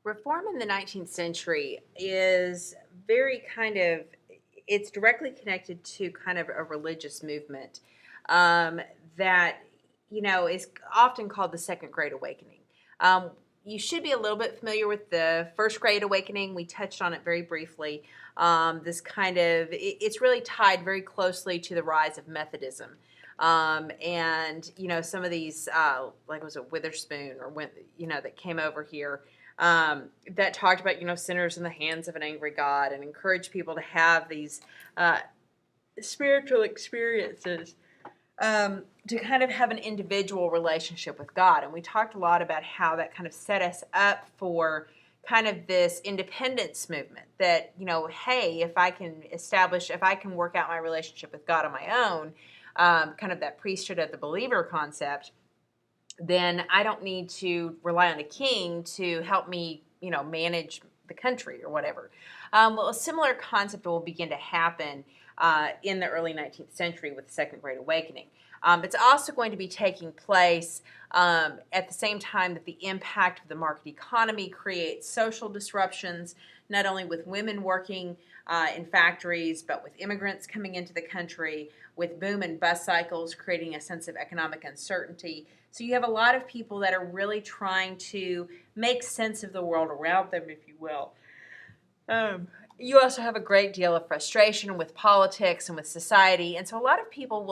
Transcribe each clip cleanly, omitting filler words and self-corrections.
Reform in the 19th century is very it's directly connected to kind of a religious movement um, that, is often called the Second Great Awakening. Um, you should be a little bit familiar with the First Great Awakening. We touched on it very briefly. It's really tied very closely to the rise of Methodism. Some of these, like was it Witherspoon that came over here that talked about, sinners in the hands of an angry God and encouraged people to have these uh, spiritual experiences to kind of have an individual relationship with God. And we talked a lot about how that kind of set us up for kind of this independence movement that, hey, if I can work out my relationship with God on my own, kind of that priesthood of the believer concept, then I don't need to rely on a king to help me, manage the country or whatever. Well, a similar concept will begin to happen in the early 19th century with the Second Great Awakening. It's also going to be taking place at the same time that the impact of the market economy creates social disruptions, not only with women working in factories, but with immigrants coming into the country, with boom and bust cycles creating a sense of economic uncertainty. So you have a lot of people that are really trying to make sense of the world around them, if you will. You also have a great deal of frustration with politics and with society, and so a lot of people um,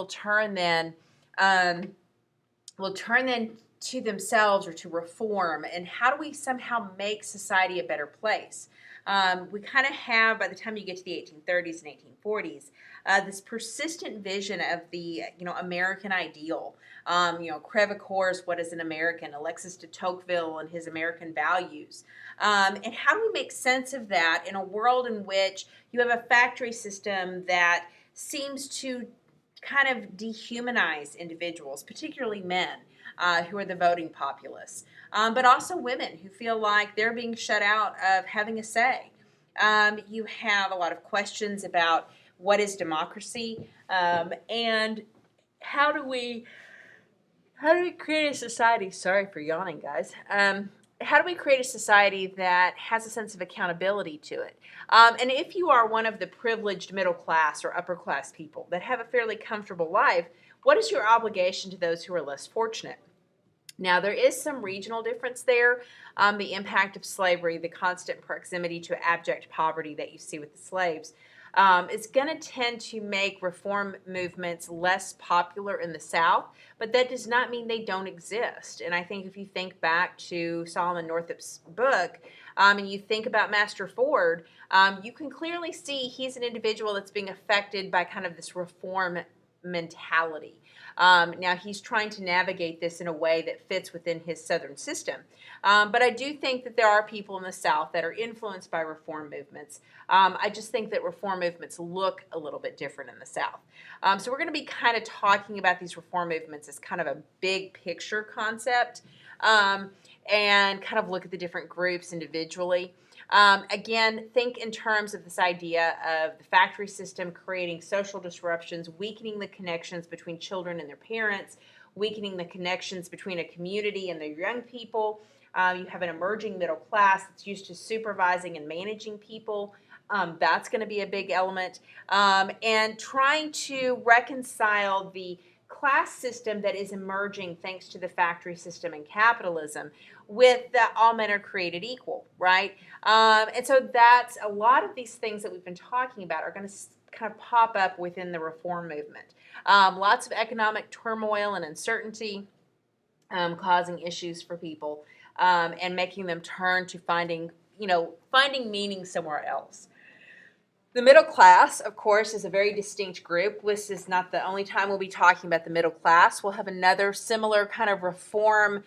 will turn then to themselves or to reform. And how do we somehow make society a better place? We kind of have, by the time you get to the 1830s and 1840s, this persistent vision of the American ideal. Crevecoeur's "What is an American?" Alexis de Tocqueville and his American values. And how do we make sense of that in a world in which you have a factory system that seems to kind of dehumanize individuals, particularly men who are the voting populace, but also women who feel like they're being shut out of having a say. You have a lot of questions about what is democracy and how do we create a society? Sorry for yawning, guys. How do we create a society that has a sense of accountability to it? And if you are one of the privileged middle class or upper class people that have a fairly comfortable life, what is your obligation to those who are less fortunate? Now, there is some regional difference there. The impact of slavery, the constant proximity to abject poverty that you see with the slaves, it's going to tend to make reform movements less popular in the South, but that does not mean they don't exist. And I think if you think back to Solomon Northup's book, and you think about Master Ford, you can clearly see he's an individual that's being affected by kind of this reform mentality. Now, he's trying to navigate this in a way that fits within his Southern system. But I do think that there are people in the South that are influenced by reform movements. I just think that reform movements look a little bit different in the South. So we're going to be kind of talking about these reform movements as kind of a big picture concept and kind of look at the different groups individually. Again, think in terms of this idea of the factory system creating social disruptions, weakening the connections between children and their parents, weakening the connections between a community and their young people. You have an emerging middle class that's used to supervising and managing people. That's going to be a big element. And trying to reconcile the class system that is emerging thanks to the factory system and capitalism with that all men are created equal, right? And so that's a lot of these things that we've been talking about are going to kind of pop up within the reform movement. Lots of economic turmoil and uncertainty causing issues for people and making them turn to finding meaning somewhere else. The middle class, of course, is a very distinct group. This is not the only time we'll be talking about the middle class. We'll have another similar kind of reform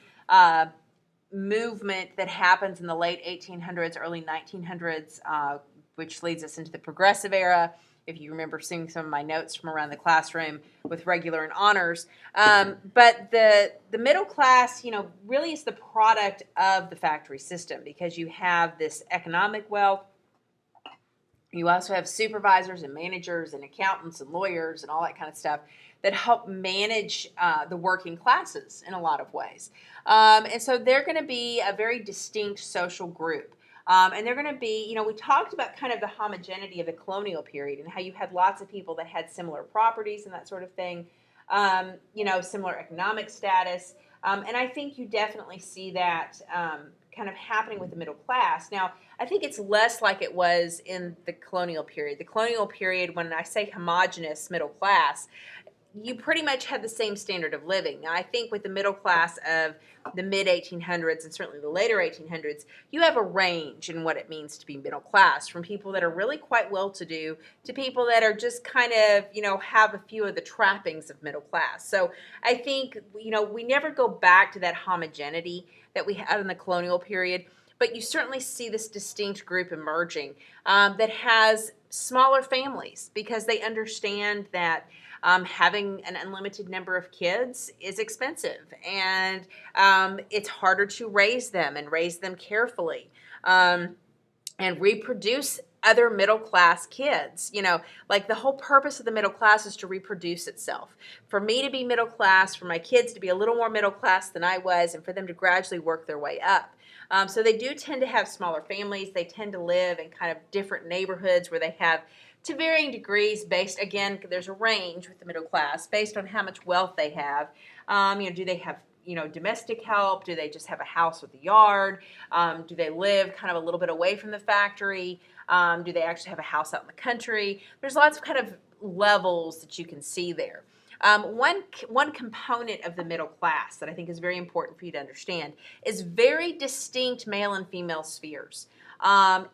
movement that happens in the late 1800s, early 1900s, which leads us into the progressive era. If you remember seeing some of my notes from around the classroom with regular and honors. But the middle class, really is the product of the factory system because you have this economic wealth. You also have supervisors and managers and accountants and lawyers and all that kind of stuff. that help manage the working classes in a lot of ways. And so they're going to be a very distinct social group. And they're going to be, we talked about kind of the homogeneity of the colonial period and how you had lots of people that had similar properties and that sort of thing, similar economic status. And I think you definitely see that kind of happening with the middle class. Now, I think it's less like it was in the colonial period. The colonial period, when I say homogenous middle class, you pretty much had the same standard of living. Now, I think with the middle class of the mid-1800s and certainly the later 1800s, you have a range in what it means to be middle class, from people that are really quite well-to-do to people that are just kind of, have a few of the trappings of middle class. So I think, we never go back to that homogeneity that we had in the colonial period, but you certainly see this distinct group emerging that has smaller families because they understand that having an unlimited number of kids is expensive, and it's harder to raise them and raise them carefully and reproduce other middle class kids. Like the whole purpose of the middle class is to reproduce itself. For me to be middle class, for my kids to be a little more middle class than I was, and for them to gradually work their way up. So they do tend to have smaller families. They tend to live in kind of different neighborhoods where they have, to varying degrees, based, again, there's a range with the middle class based on how much wealth they have. Do they have domestic help? Do they just have a house with a yard? Do they live kind of a little bit away from the factory? Do they actually have a house out in the country? There's lots of kind of levels that you can see there. One component of the middle class that I think is very important for you to understand is very distinct male and female spheres.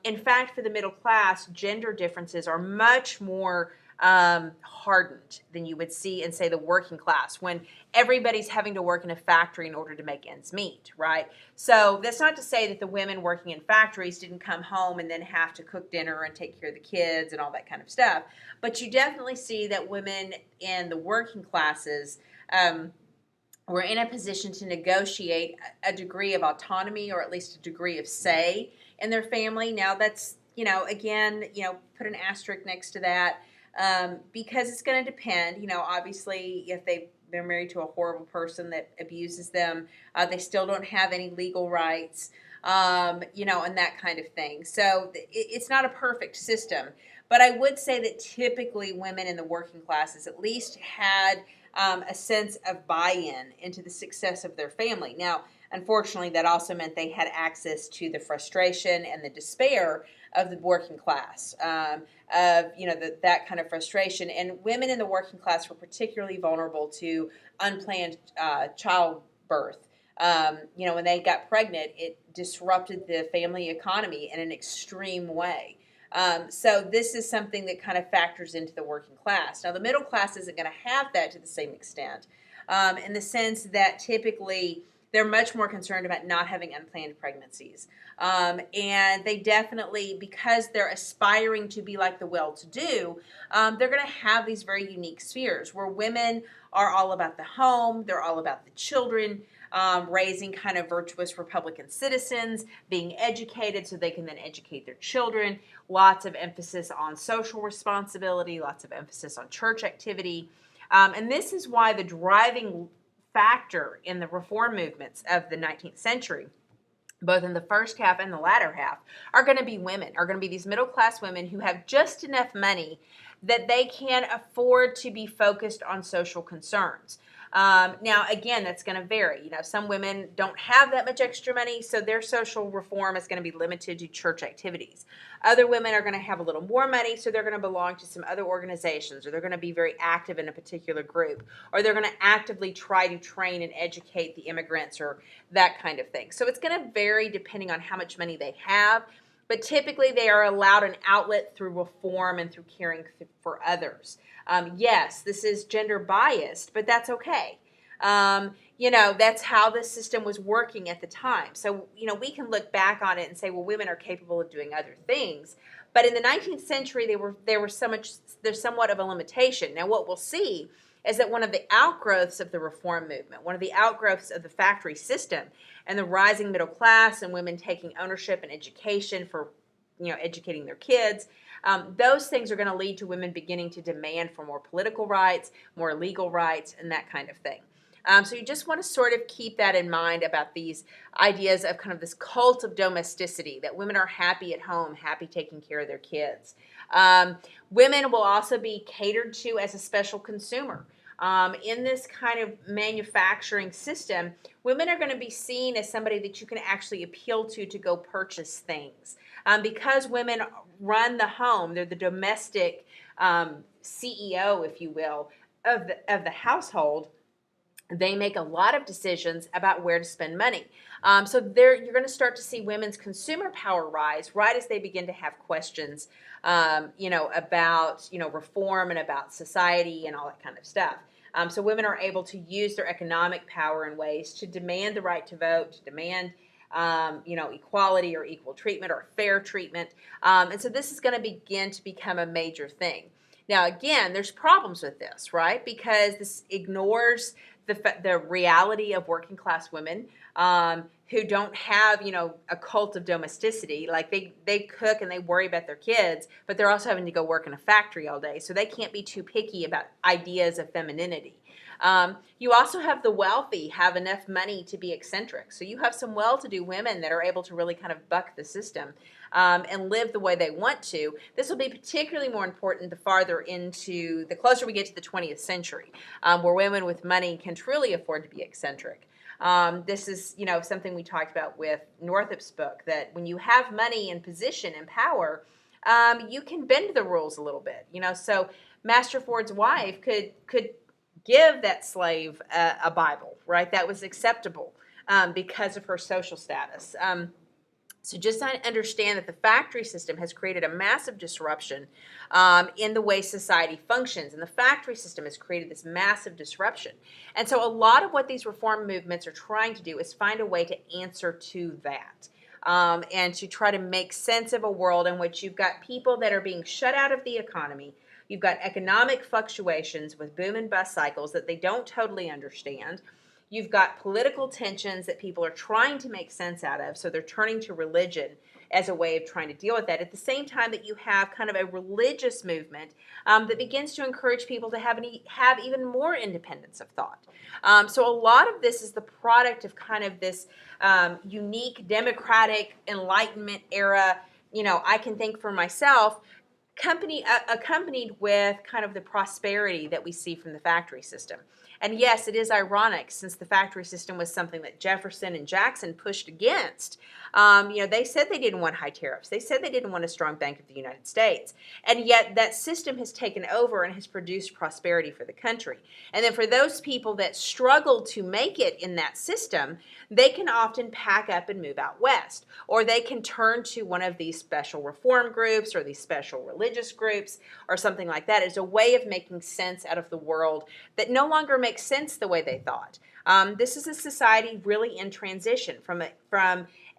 In fact, for the middle class, gender differences are much more hardened than you would see in, say, the working class, when everybody's having to work in a factory in order to make ends meet, right? So that's not to say that the women working in factories didn't come home and then have to cook dinner and take care of the kids and all that kind of stuff. But you definitely see that women in the working classes were in a position to negotiate a degree of autonomy, or at least a degree of say in their family. Now that's, again, put an asterisk next to that. Because it's going to depend, obviously, if they're married to a horrible person that abuses them, they still don't have any legal rights, and that kind of thing. So it's not a perfect system. But I would say that typically women in the working classes at least had a sense of buy-in into the success of their family. Now, unfortunately, that also meant they had access to the frustration and the despair of the working class, that kind of frustration. And women in the working class were particularly vulnerable to unplanned childbirth. When they got pregnant, it disrupted the family economy in an extreme way. So this is something that kind of factors into the working class. Now, the middle class isn't going to have that to the same extent, in the sense that typically they're much more concerned about not having unplanned pregnancies. And they definitely, because they're aspiring to be like the well-to-do, they're going to have these very unique spheres where women are all about the home, they're all about the children, raising kind of virtuous Republican citizens, being educated so they can then educate their children, lots of emphasis on social responsibility, lots of emphasis on church activity. And this is why the driving factor in the reform movements of the 19th century, both in the first half and the latter half, are going to be women, are going to be these middle-class women who have just enough money that they can afford to be focused on social concerns. Now, again, that's going to vary. Some women don't have that much extra money, so their social reform is going to be limited to church activities. Other women are going to have a little more money, so they're going to belong to some other organizations, or they're going to be very active in a particular group, or they're going to actively try to train and educate the immigrants, or that kind of thing. So it's going to vary depending on how much money they have, but typically they are allowed an outlet through reform and through caring for others. Yes, this is gender biased, but that's okay. That's how the system was working at the time. So, we can look back on it and say, well, women are capable of doing other things. But in the 19th century, there's somewhat of a limitation. Now, what we'll see is that one of the outgrowths of the reform movement, one of the outgrowths of the factory system and the rising middle class and women taking ownership and education for, educating their kids, those things are going to lead to women beginning to demand for more political rights, more legal rights, and that kind of thing. So you just want to sort of keep that in mind about these ideas of kind of this cult of domesticity, that women are happy at home, happy taking care of their kids. Women will also be catered to as a special consumer. In this kind of manufacturing system, women are going to be seen as somebody that you can actually appeal to go purchase things. Because women run the home, they're the domestic CEO, if you will, of the household. They make a lot of decisions about where to spend money. So you're going to start to see women's consumer power rise right as they begin to have questions, about, reform and about society and all that kind of stuff. So women are able to use their economic power in ways to demand the right to vote, to demand, equality or equal treatment or fair treatment. And so this is going to begin to become a major thing. Now, again, there's problems with this, right? Because this ignores the reality of working class women who don't have, a cult of domesticity. Like they cook and they worry about their kids, but they're also having to go work in a factory all day. So they can't be too picky about ideas of femininity. You also have the wealthy have enough money to be eccentric. So you have some well-to-do women that are able to really kind of buck the system and live the way they want to. This will be particularly more important the closer we get to the 20th century, where women with money can truly afford to be eccentric. This is, something we talked about with Northup's book, that when you have money and position and power, you can bend the rules a little bit. So Master Ford's wife could give that slave a Bible, right? That was acceptable because of her social status. So just understand that the factory system has created a massive disruption in the way society functions. And the factory system has created this massive disruption. And so a lot of what these reform movements are trying to do is find a way to answer to that. And to try to make sense of a world in which you've got people that are being shut out of the economy. You've got economic fluctuations with boom and bust cycles that they don't totally understand. You've got political tensions that people are trying to make sense out of, so they're turning to religion as a way of trying to deal with that. At the same time that you have kind of a religious movement that begins to encourage people to have even more independence of thought. So a lot of this is the product of kind of this unique democratic Enlightenment era. I can think for myself, accompanied with kind of the prosperity that we see from the factory system. And yes, it is ironic, since the factory system was something that Jefferson and Jackson pushed against. They said they didn't want high tariffs. They said they didn't want a strong Bank of the United States. And yet that system has taken over and has produced prosperity for the country. And then for those people that struggle to make it in that system, they can often pack up and move out west. Or they can turn to one of these special reform groups or these special religious groups or something like that as a way of making sense out of the world that no longer makes sense the way they thought. This is a society really in transition from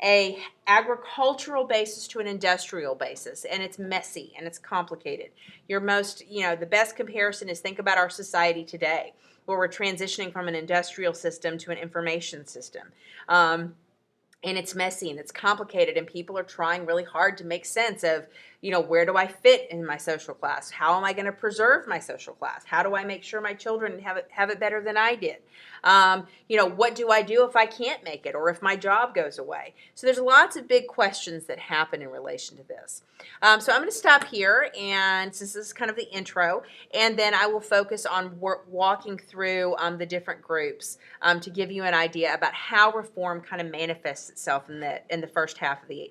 a agricultural basis to an industrial basis, and it's messy and it's complicated. The best comparison is think about our society today, where we're transitioning from an industrial system to an information system. And it's messy and it's complicated, and people are trying really hard to make sense of, where do I fit in my social class? How am I going to preserve my social class? How do I make sure my children have it better than I did? What do I do if I can't make it, or if my job goes away? So there's lots of big questions that happen in relation to this. So I'm going to stop here, and since this is kind of the intro, and then I will focus on walking through the different groups to give you an idea about how reform kind of manifests itself in the first half of the